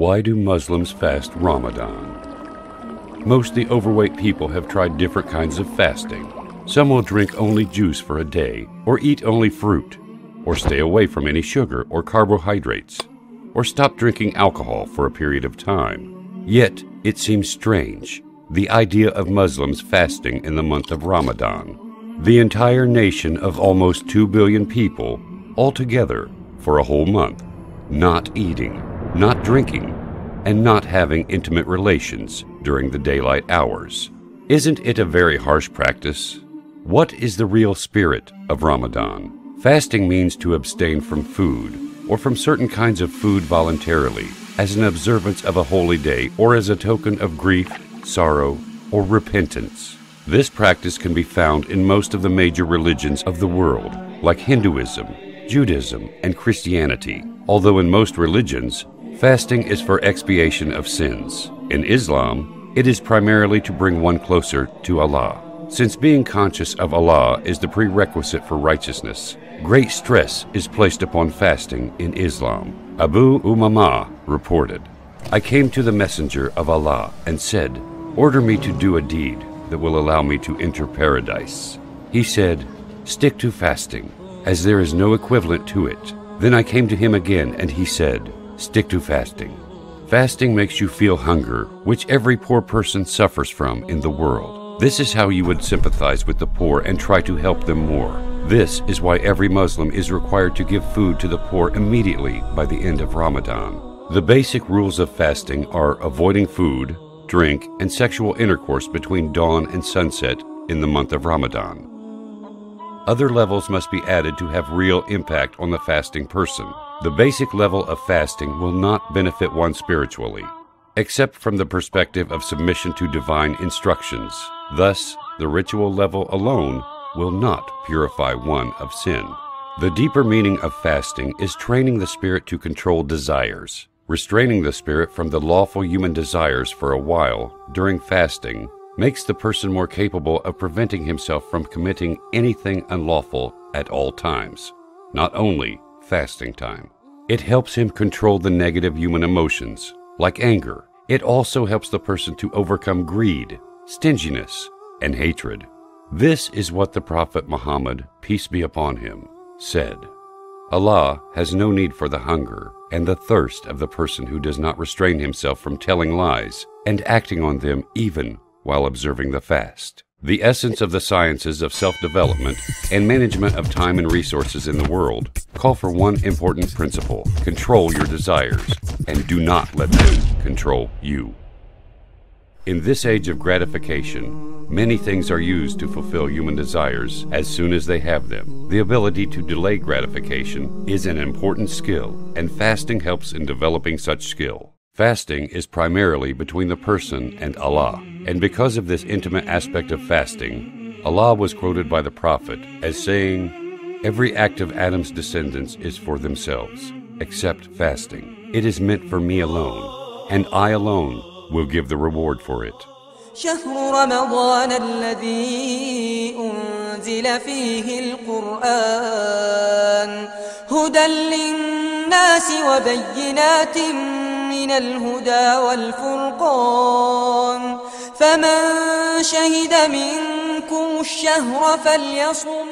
Why do Muslims fast Ramadan? Mostly overweight people have tried different kinds of fasting. Some will drink only juice for a day, or eat only fruit, or stay away from any sugar or carbohydrates, or stop drinking alcohol for a period of time. Yet, it seems strange, the idea of Muslims fasting in the month of Ramadan. The entire nation of almost 2 billion people, altogether, for a whole month, not eating, not drinking, and not having intimate relations during the daylight hours. Isn't it a very harsh practice? What is the real spirit of Ramadan? Fasting means to abstain from food, or from certain kinds of food voluntarily, as an observance of a holy day or as a token of grief, sorrow, or repentance. This practice can be found in most of the major religions of the world, like Hinduism, Judaism, and Christianity. Although in most religions, fasting is for expiation of sins. In Islam, it is primarily to bring one closer to Allah. Since being conscious of Allah is the prerequisite for righteousness, great stress is placed upon fasting in Islam. Abu Umama reported, "I came to the Messenger of Allah and said, 'Order me to do a deed that will allow me to enter paradise.' He said, 'Stick to fasting, as there is no equivalent to it.' Then I came to him again and he said, 'Stick to fasting. Fasting makes you feel hunger, which every poor person suffers from in the world. This is how you would sympathize with the poor and try to help them more. This is why every Muslim is required to give food to the poor immediately by the end of Ramadan. The basic rules of fasting are avoiding food, drink, and sexual intercourse between dawn and sunset in the month of Ramadan. Other levels must be added to have real impact on the fasting person. The basic level of fasting will not benefit one spiritually, except from the perspective of submission to divine instructions. Thus, the ritual level alone will not purify one of sin. The deeper meaning of fasting is training the spirit to control desires. Restraining the spirit from the lawful human desires for a while during fasting makes the person more capable of preventing himself from committing anything unlawful at all times, not only fasting time. It helps him control the negative human emotions, like anger. It also helps the person to overcome greed, stinginess, and hatred. This is what the Prophet Muhammad, peace be upon him, said. Allah has no need for the hunger and the thirst of the person who does not restrain himself from telling lies and acting on them even while observing the fast. The essence of the sciences of self-development and management of time and resources in the world call for one important principle: control your desires and do not let them control you. In this age of gratification, many things are used to fulfill human desires as soon as they have them. The ability to delay gratification is an important skill, and fasting helps in developing such skill. Fasting is primarily between the person and Allah, and because of this intimate aspect of fasting, Allah was quoted by the Prophet as saying, "Every act of Adam's descendants is for themselves, except fasting. It is meant for me alone, and I alone will give the reward for it." شهر رمضان الذي أنزل فيه القرآن هدى للناس وبينات من الهدى والفرقان فمن شهد منكم الشهر فليصم